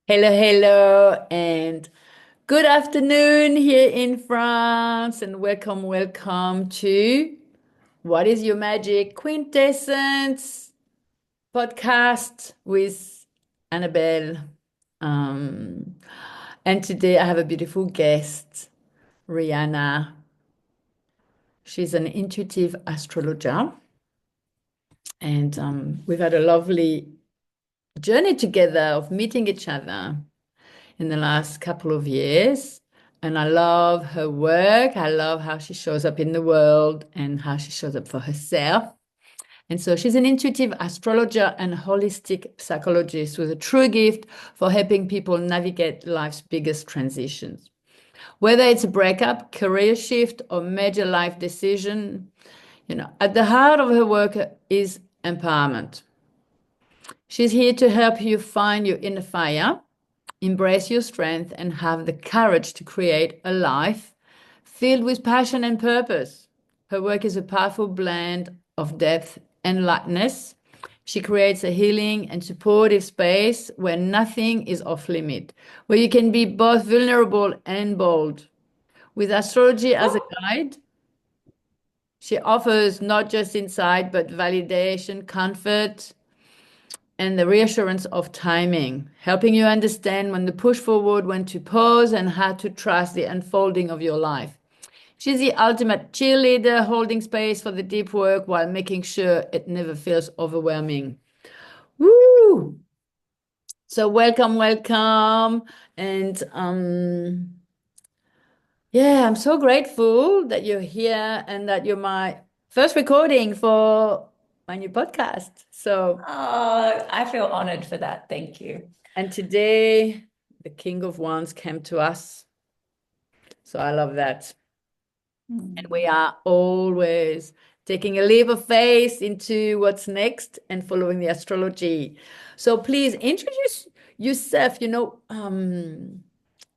Hello, hello, and good afternoon here in France, and welcome to What is Your Magic Quintessence podcast with Annabelle. Um, and today I have a beautiful guest, Rhianna. She's an intuitive astrologer, and we've had a lovely journey together of meeting each other in the last couple of years. And I love her work. I love how she shows up in the world and how she shows up for herself. And so she's an intuitive astrologer and holistic psychologist with a true gift for helping people navigate life's biggest transitions. Whether it's a breakup, career shift, or major life decision, at the heart of her work is empowerment. She's here to help you find your inner fire, embrace your strength, and have the courage to create a life filled with passion and purpose. Her work is a powerful blend of depth and lightness. She creates a healing and supportive space where nothing is off limit, where you can be both vulnerable and bold. With astrology as a guide, she offers not just insight, but validation, comfort, and the reassurance of timing, helping you understand when to push forward, when to pause, and how to trust the unfolding of your life. She's the ultimate cheerleader, holding space for the deep work while making sure it never feels overwhelming. Woo! So welcome. And yeah, I'm so grateful that you're here and that you're my first recording for my new podcast. So Oh, I feel honored for that. Thank you. and today, the King of Wands came to us. So I love that. And we Mm. are always taking a leap of faith into what's next and following the astrology. So please introduce yourself,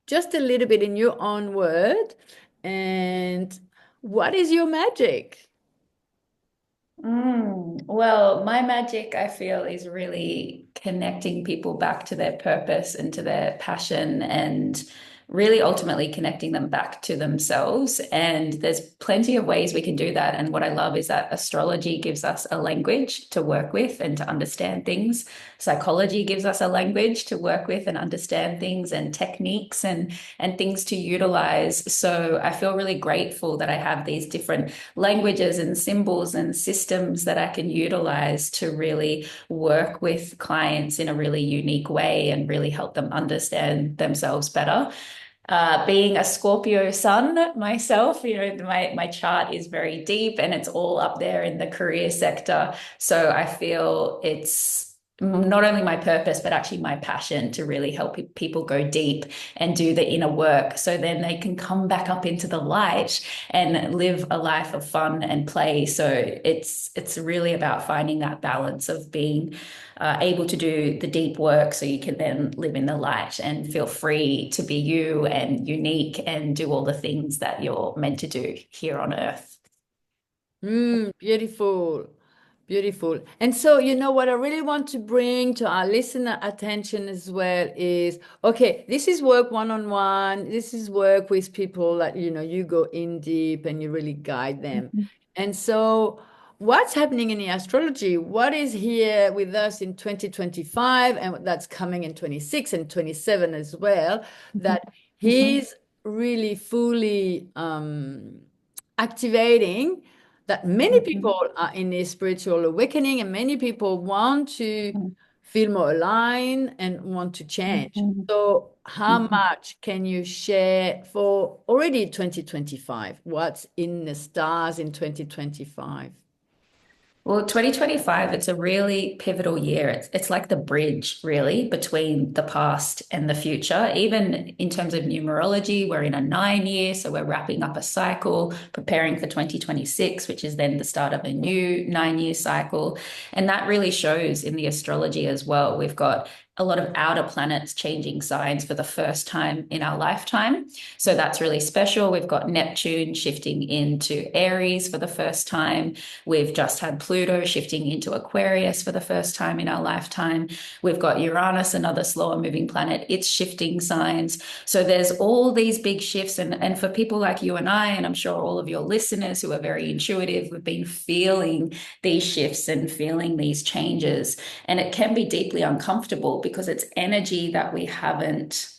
just a little bit in your own word. And what is your magic? Well, my magic, I feel, is really connecting people back to their purpose and to their passion and really ultimately connecting them back to themselves. And there's plenty of ways we can do that. And what I love is that astrology gives us a language to work with and to understand things. Psychology gives us a language to work with and understand things and techniques and things to utilize. So I feel really grateful that I have these different languages and symbols and systems that I can utilize to really work with clients in a really unique way and really help them understand themselves better. Being a Scorpio sun myself, my chart is very deep and it's all up there in the career sector. So I feel it's not only my purpose, but actually my passion to really help people go deep and do the inner work so then they can come back up into the light and live a life of fun and play. So it's really about finding that balance of being able to do the deep work so you can then live in the light and feel free to be you and unique and do all the things that you're meant to do here on earth. Beautiful. Beautiful. And so, what I really want to bring to our listener attention as well is, okay, this is work one-on-one. This is work with people that, you go in deep and you really guide them. Mhm. And so what's happening in the astrology? What is here with us in 2025 and that's coming in 26 and 27 as well, that he's really fully activating that many Mhm. people are in a spiritual awakening and many people want to Mhm. feel more aligned and want to change. Mhm. So, how Mhm. much can you share for already 2025? What's in the stars in 2025? Well, 2025, it's a really pivotal year. It's like the bridge, really, between the past and the future. Even in terms of numerology, we're in a 9 year, so we're wrapping up a cycle, preparing for 2026, which is then the start of a new 9 year cycle. And that really shows in the astrology as well. We've got a lot of outer planets changing signs for the first time in our lifetime. So that's really special. We've got Neptune shifting into Aries for the first time. We've just had Pluto shifting into Aquarius for the first time in our lifetime. We've got Uranus, another slower moving planet. It's shifting signs. So there's all these big shifts. And for people like you and I, and I'm sure all of your listeners who are very intuitive, we've been feeling these shifts and feeling these changes. And it can be deeply uncomfortable because it's energy that we haven't,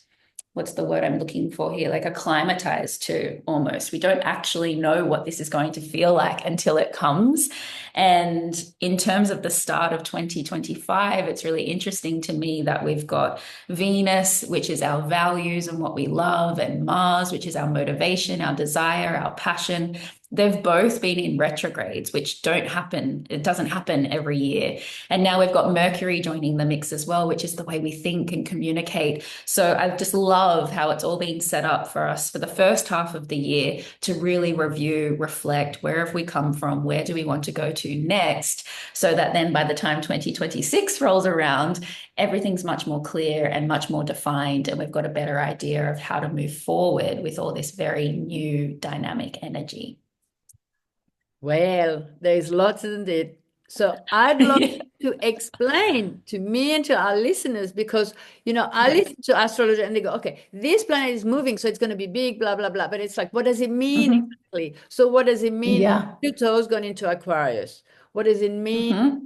what's the word I'm looking for here? Like acclimatized to almost. We don't actually know what this is going to feel like until it comes. And in terms of the start of 2025, it's really interesting to me that we've got Venus, which is our values and what we love, and Mars, which is our motivation, our desire, our passion. They've both been in retrogrades, which don't happen. It doesn't happen every year. And now we've got Mercury joining the mix as well, which is the way we think and communicate. So I just love how it's all been set up for us for the first half of the year to really review, reflect, where have we come from? Where do we want to go to next? So that then by the time 2026 rolls around, everything's much more clear and much more defined. And we've got a better idea of how to move forward with all this very new dynamic energy. Well, there's lots, isn't it? So I'd love Yeah. to explain to me and to our listeners because, I Yeah. listen to astrology and they go, okay, this planet is moving, so it's going to be big, blah, blah, blah. But it's like, what does it mean Mhm. exactly? So what does it mean? Yeah. Pluto's gone into Aquarius. What does it mean? Hmm.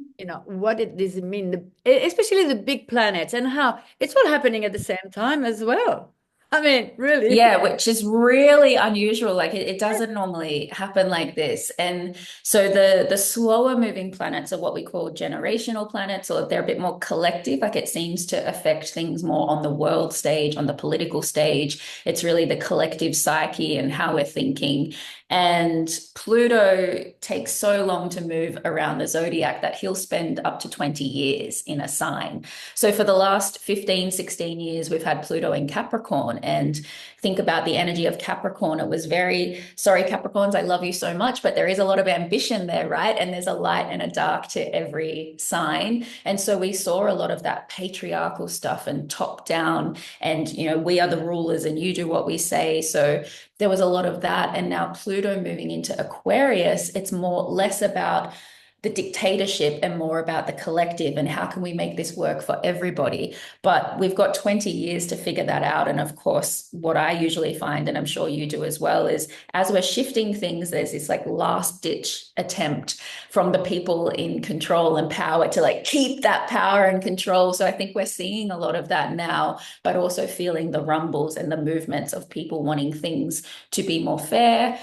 Does it mean? Especially the big planets and how it's all happening at the same time as well. I mean, really. Yeah, which is really unusual. Like it doesn't normally happen like this. And so the slower moving planets are what we call generational planets, or they're a bit more collective. Like it seems to affect things more on the world stage, on the political stage. It's really the collective psyche and how we're thinking. And Pluto takes so long to move around the zodiac that he'll spend up to 20 years in a sign. So for the last 15, 16 years, we've had Pluto in Capricorn. And think about the energy of Capricorn. It was very, sorry, Capricorns, I love you so much, but there is a lot of ambition there, right? And there's a light and a dark to every sign. And so we saw a lot of that patriarchal stuff and top down, and, we are the rulers and you do what we say. So there was a lot of that. And now Pluto moving into Aquarius, it's less about the dictatorship and more about the collective and how can we make this work for everybody. But we've got 20 years to figure that out. And of course, what I usually find, and I'm sure you do as well, is as we're shifting things, there's this like last ditch attempt from the people in control and power to like keep that power and control. So I think we're seeing a lot of that now, but also feeling the rumbles and the movements of people wanting things to be more fair,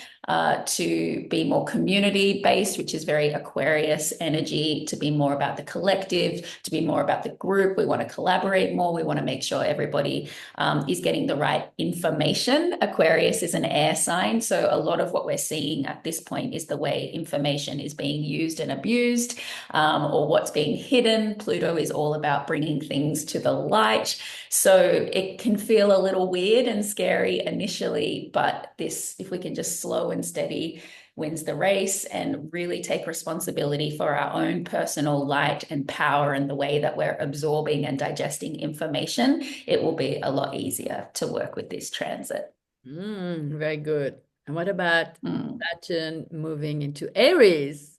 to be more community based, which is very Aquarius energy, to be more about the collective, to be more about the group. We want to collaborate more. We want to make sure everybody is getting the right information. Aquarius is an air sign. So a lot of what we're seeing at this point is the way information is being used and abused, or what's being hidden. Pluto is all about bringing things to the light. So it can feel a little weird and scary initially, but if we can just slow and steady, wins the race and really take responsibility for our own personal light and power and the way that we're absorbing and digesting information, it will be a lot easier to work with this transit. Very good. And what about Mm. Saturn moving into Aries?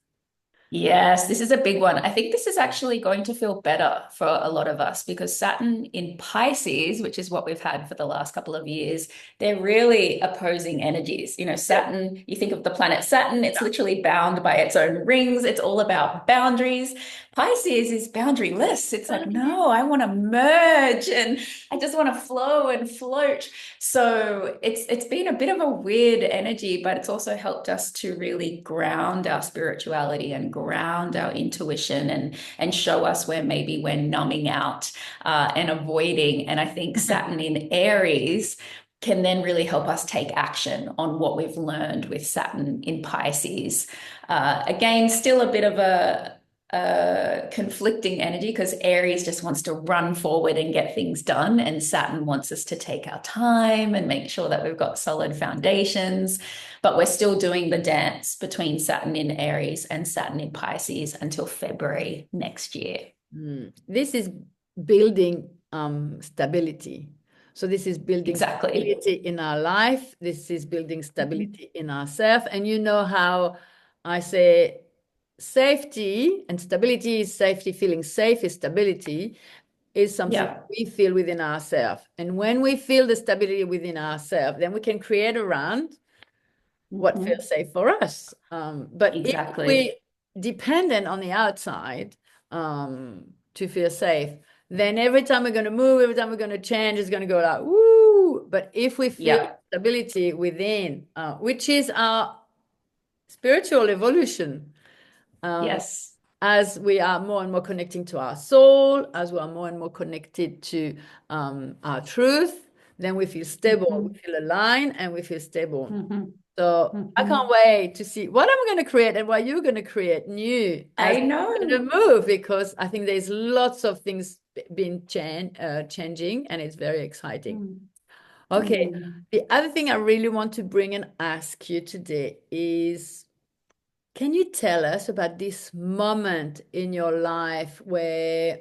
Yes, this is a big one. I think this is actually going to feel better for a lot of us because Saturn in Pisces, which is what we've had for the last couple of years, they're really opposing energies. Saturn, you think of the planet Saturn, it's literally bound by its own rings. It's all about boundaries. Pisces is boundaryless. It's like, no, I want to merge and I just want to flow and float. So it's been a bit of a weird energy, but it's also helped us to really ground our spirituality and ground our intuition and show us where maybe we're numbing out and avoiding. And I think Saturn in Aries can then really help us take action on what we've learned with Saturn in Pisces. Again, still a bit of a conflicting energy because Aries just wants to run forward and get things done, and Saturn wants us to take our time and make sure that we've got solid foundations. But we're still doing the dance between Saturn in Aries and Saturn in Pisces until February next year. This is building stability. So this is building Exactly. stability in our life. This is building Mhm. stability in ourselves. And you know how I say safety and stability is safety, feeling safe is stability, is something Yeah. we feel within ourselves. And when we feel the stability within ourselves, then we can create around what Mhm. feels safe for us. But if Exactly. we dependent on the outside to feel safe, then every time we're going to move, every time we're going to change, it's going to go like, woo. But if we feel Yeah. stability within, which is our spiritual evolution, um, Yes. as we are more and more connecting to our soul, as we are more and more connected to our truth, then we feel stable, Mhm. we feel aligned, and we feel stable. Mhm. So I can't Mhm. wait to see what I'm going to create and what you're going to create new as I we're know. going to move, because I think there's lots of things being changing, and it's very exciting. Mm. Okay. Mm. The other thing I really want to bring and ask you today is, can you tell us about this moment in your life where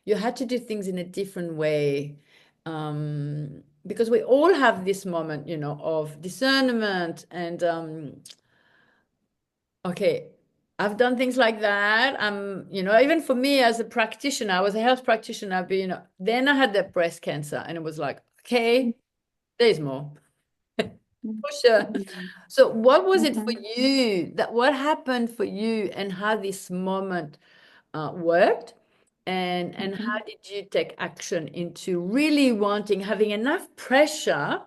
you had to do things in a different way? Because we all have this moment, of discernment and okay, I've done things like that. Even for me as a practitioner, I was a health practitioner, but then I had that breast cancer, and it was like, okay, there's more. For sure. Mhm. So what was it for Mhm. you? What happened for you, and how this moment worked, and how Mhm. did you take action into really wanting, having enough pressure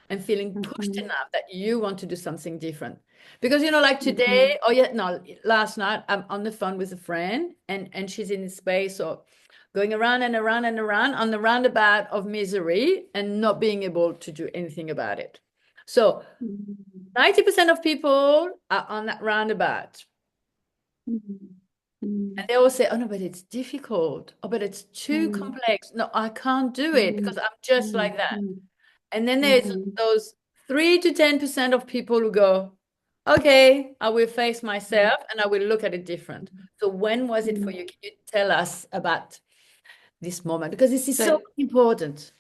and feeling pushed Mhm. enough that you want to do something different? Because like today, Mhm. oh yeah, no, last night I'm on the phone with a friend, and she's in this space of going around and around and around on the roundabout of misery and not being able to do anything about it. So Mhm. 90% of people are on that roundabout. Mhm. And Mhm. they always say, oh no, but it's difficult. Oh, but it's too Mhm. complex. No, I can't do it because Mhm. I'm just like that. Mhm. And then there's Mhm. those 3 to 10% of people who go, okay, I will face myself and I will look at it different. So when was it for Mhm. you? Can you tell us about this moment? Because this is so So important.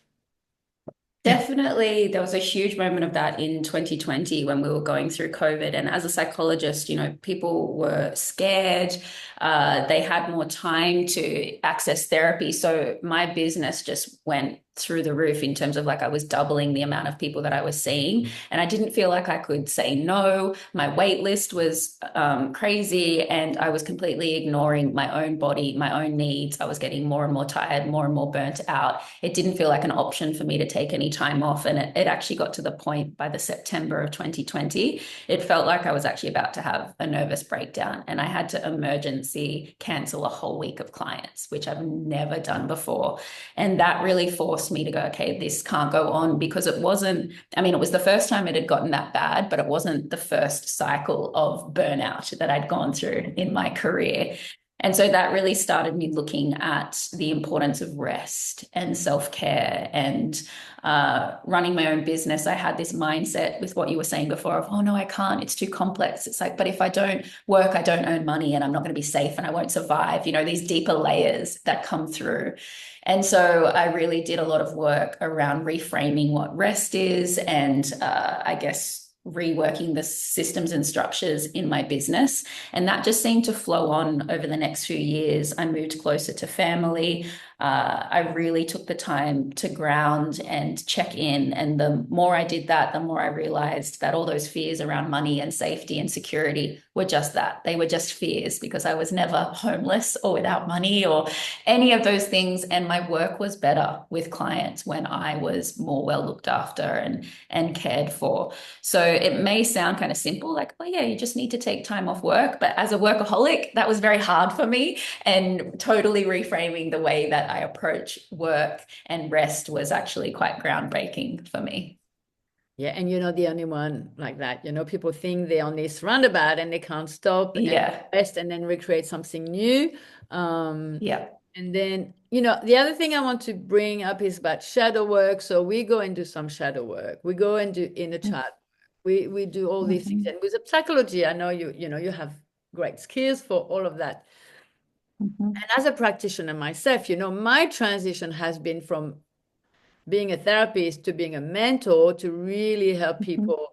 definitely, there was a huge moment of that in 2020 when we were going through COVID. And as a psychologist, people were scared. They had more time to access therapy. So my business just went through the roof in terms of like I was doubling the amount of people that I was seeing. And I didn't feel like I could say no. My wait list was crazy. And I was completely ignoring my own body, my own needs. I was getting more and more tired, more and more burnt out. It didn't feel like an option for me to take any time off. And it actually got to the point by the September of 2020, it felt like I was actually about to have a nervous breakdown. And I had to emergency cancel a whole week of clients, which I've never done before. And that really forced me to go, okay, this can't go on because it wasn't, I mean, it was the first time it had gotten that bad, but it wasn't the first cycle of burnout that I'd gone through in my career. And so that really started me looking at the importance of rest and self care and running my own business. I had this mindset with what you were saying before of, oh, no, I can't. It's too complex. It's like, but if I don't work, I don't earn money and I'm not going to be safe and I won't survive, these deeper layers that come through. And so I really did a lot of work around reframing what rest is and I guess reworking the systems and structures in my business. And that just seemed to flow on over the next few years. I moved closer to family. I really took the time to ground and check in. And the more I did that, the more I realized that all those fears around money and safety and security were just that. They were just fears because I was never homeless or without money or any of those things. And my work was better with clients when I was more well looked after and cared for. So it may sound kind of simple, like, oh, yeah, you just need to take time off work. But as a workaholic, that was very hard for me. And totally reframing the way that I approach work and rest was actually quite groundbreaking for me. Yeah, and you're not the only one like that. People think they're on this roundabout and they can't stop and Yeah. rest and then recreate something new. Um, Yeah. and then, the other thing I want to bring up is about shadow work. So we go and do some shadow work. We go and do inner child. We do all these things. Mhm. And with the psychology, I know you have great skills for all of that. Mhm. And as a practitioner myself, my transition has been from being a therapist to being a mentor to really help Mhm. people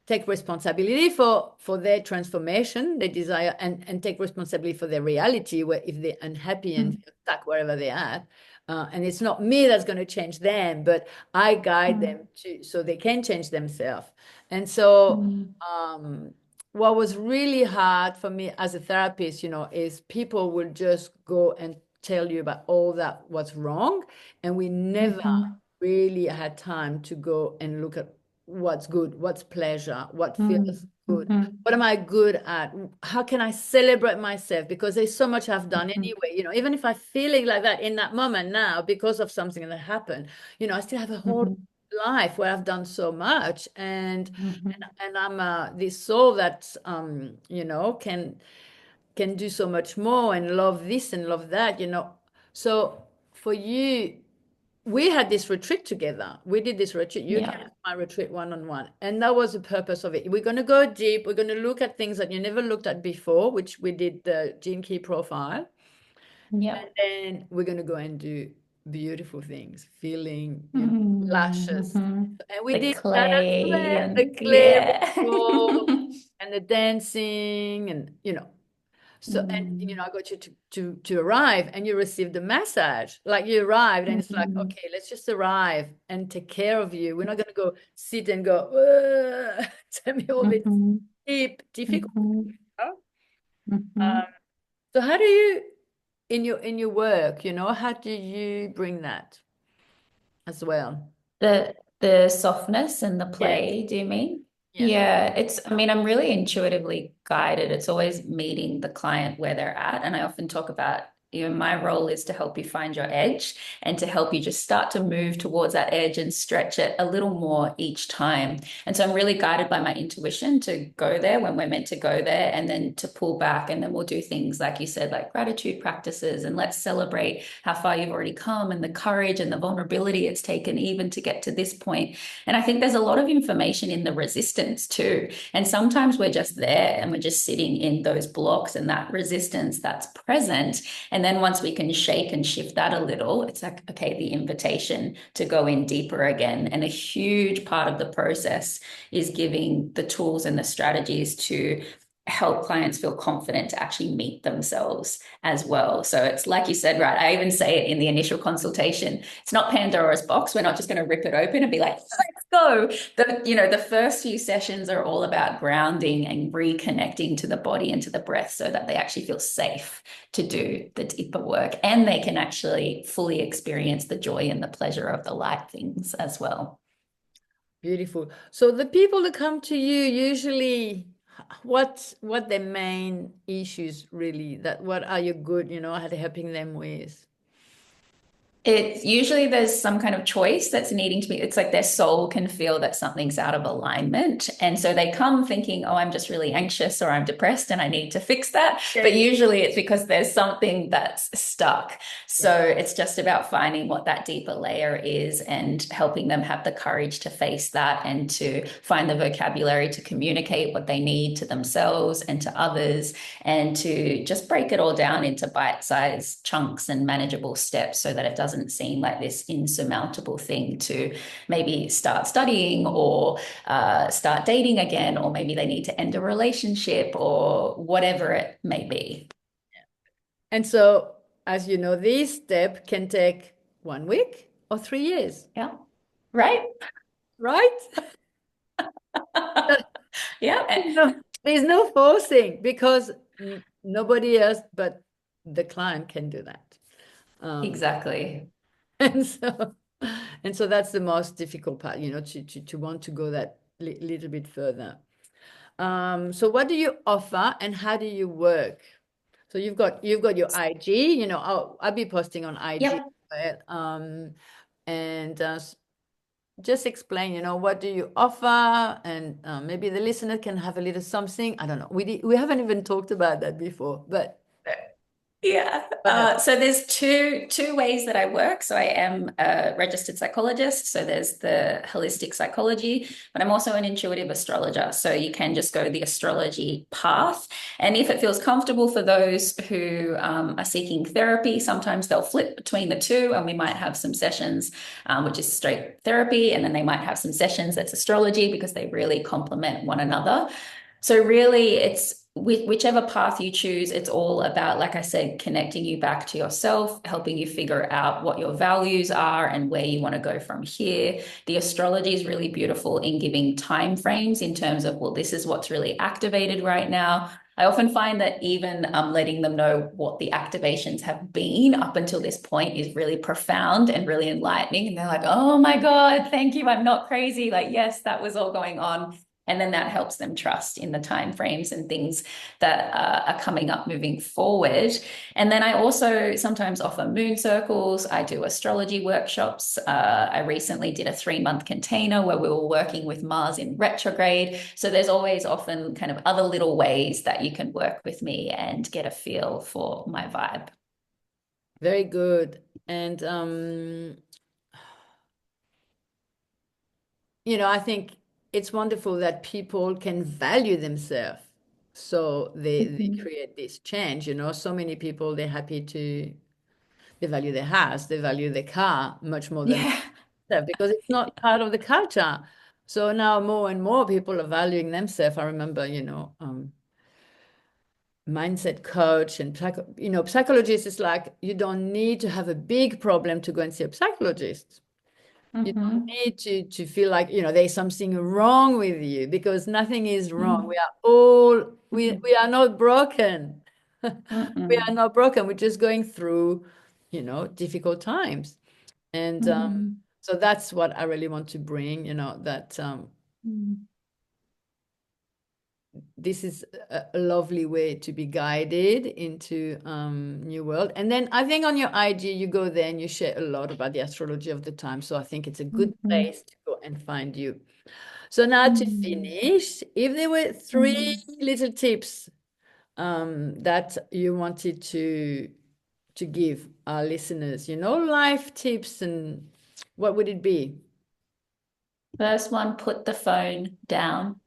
take responsibility for their transformation, their desire, and take responsibility for their reality, where if they're unhappy and Mhm. feel stuck wherever they're at. And it's not me that's going to change them, but I guide them to so they can change themselves. And so Mhm. what was really hard for me as a therapist, is people will just go and tell you about all that what's wrong, and we never Mhm. really had time to go and look at what's good, what's pleasure, what feels Mhm. good, Mhm. what am I good at, how can I celebrate myself, because there's so much I've done Mhm. anyway, even if I'm feeling like that in that moment now because of something that happened, I still have a whole Mhm. life where I've done so much, and Mhm. I'm this soul that can do so much more and love this and love that. So for you, we had this retreat together. We did this retreat. You came Yeah. to my retreat one-on-one. And that was the purpose of it. We're going to go deep. We're going to look at things that you never looked at before, which we did the Gene Key profile. Yeah. And then we're going to go and do beautiful things, feeling, lashes. Mhm. And we The did that as clay well. The and clay yeah. ritual and the dancing and. So, and Mm. I got you to arrive and you received the massage. Like you arrived and it's like, Mhm. okay, let's just arrive and take care of you. We're not gonna go sit and go, "Ugh," tell me all this Mhm. deep, difficult Mhm. stuff. Um, Mhm. so how do you in your work, how do you bring that as well? The softness and the Yes, play, do you mean? yes. Yeah, I mean, I'm really intuitively guided. It's always meeting the client where they're at. And I often talk about, my role is to help you find your edge and to help you just start to move towards that edge and stretch it a little more each time. And so I'm really guided by my intuition to go there when we're meant to go there and then to pull back. And then we'll do things like you said, like gratitude practices, and let's celebrate how far you've already come and the courage and the vulnerability it's taken even to get to this point. And I think there's a lot of information in the resistance too. And sometimes we're just there and we're just sitting in those blocks and that resistance that's present. And then once we can shake and shift that a little, it's like, okay, the invitation to go in deeper again. And a huge part of the process is giving the tools and the strategies to help clients feel confident to actually meet themselves as well. So it's like you said, right? I even say it in the initial consultation. It's not Pandora's box. We're not just going to rip it open and be like, let's go. The first few sessions are all about grounding and reconnecting to the body and to the breath so that they actually feel safe to do the deeper work, and they can actually fully experience the joy and the pleasure of the light things as well. Beautiful. So the people that come to you usually, what their main issues really, that what are you good, at helping them with? It's usually there's some kind of choice that's needing to be, it's like their soul can feel that something's out of alignment. And so they come thinking, oh, I'm just really anxious or I'm depressed and I need to fix that. But Yes. usually it's because there's something that's stuck. Yeah. So it's just about finding what that deeper layer is and helping them have the courage to face that and to find the vocabulary to communicate what they need to themselves and to others, and to just break it all down into bite-sized chunks and manageable steps so that it doesn't seem like this insurmountable thing to maybe start studying or start dating again, or maybe they need to end a relationship or whatever it may be. And so, as you know, this step can take 1 week or 3 years, Yeah. Right. right? Yeah. No, there's no forcing because nobody else but the client can do that. Um, Exactly. and so, and so that's the most difficult part, to want to go that little bit further. So what do you offer and how do you work? So you've got your IG, I'll be posting on IG, Yep. but, and just explain, what do you offer, and maybe the listener can have a little something. I don't know. We haven't even talked about that before, but Yeah. But So there's two ways that I work. So I am a registered psychologist. So there's the holistic psychology, but I'm also an intuitive astrologer. So you can just go the astrology path. And if it feels comfortable for those who are seeking therapy, sometimes they'll flip between the two, and we might have some sessions, which is straight therapy, and then they might have some sessions that's astrology because they really complement one another. So really, it's whichever path you choose, it's all about, like I said, connecting you back to yourself, helping you figure out what your values are and where you want to go from here. The astrology is really beautiful in giving time frames in terms of, well, this is what's really activated right now. I often find that even letting them know what the activations have been up until this point is really profound and really enlightening. And they're like, oh my God, thank you. I'm not crazy. Like, yes, that was all going on. And then that helps them trust in the time frames and things that are coming up moving forward. And then I also sometimes offer moon circles. I do astrology workshops. I recently did a 3-month container where we were working with Mars in retrograde. So there's always often kind of other little ways that you can work with me and get a feel for my vibe. very good. And I think it's wonderful that people can value themselves. So they Mhm. create this change. So many people, they value their house, they value their car much more than Yeah. themselves because it's not part of the culture. So now more and more people are valuing themselves. I remember, mindset coach and psychologist is like, you don't need to have a big problem to go and see a psychologist. You don't Mhm. need to feel like, there's something wrong with you because nothing is wrong. We Mhm. are all, Mhm. we are not broken. We are Mhm. not broken. We're just going through, difficult times. And Mhm. so that's what I really want to bring, that Mhm. this is a lovely way to be guided into new world. And then I think on your IG, you go there and you share a lot about the astrology of the time. So I think it's a good Mhm. place to go and find you. So now to Mm, finish, if there were three mm. little tips that you wanted to give our listeners, life tips, and what would it be? First one, put the phone down,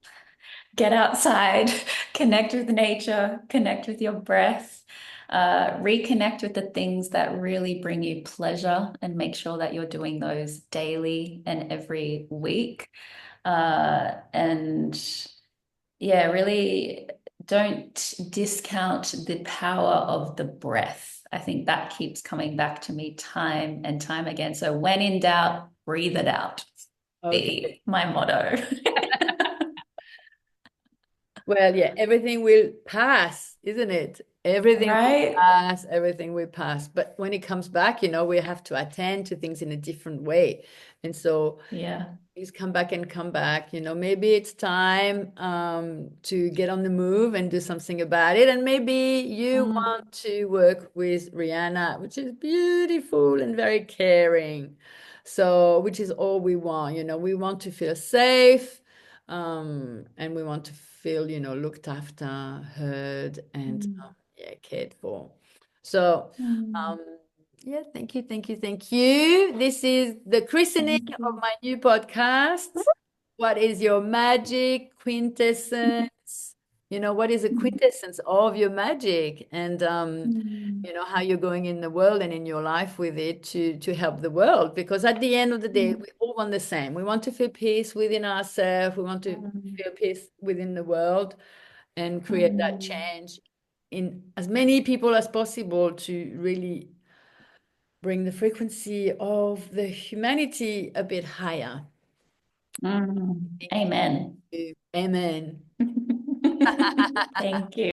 get outside, connect with nature, connect with your breath, reconnect with the things that really bring you pleasure, and make sure that you're doing those daily and every week. And yeah, really don't discount the power of the breath. I think that keeps coming back to me time and time again. So when in doubt, breathe it out. Okay. Be my motto. Well, yeah, everything will pass, isn't it? Everything will Right? pass, everything will pass. But when it comes back, we have to attend to things in a different way. And so Yeah. things come back and come back. Maybe it's time to get on the move and do something about it. And maybe you Mm, want to work with Rhianna, which is beautiful and very caring. So, which is all we want. We want to feel safe, and we want to feel, looked after, heard, and mm, yeah, cared for. So, mm. um, yeah, thank you, thank you, thank you. This is the christening Thank of you. my new podcast. What is your magic quintessence? What is the quintessence of your magic? And Mm, how you're going in the world and in your life with it to help the world. Because at the end of the day, mm, we all want the same. We want to feel peace within ourselves. We want to mm, feel peace within the world and create that mm, change in as many people as possible to really bring the frequency of the humanity a bit higher. mm. Thank Amen. you. Amen. Thank you.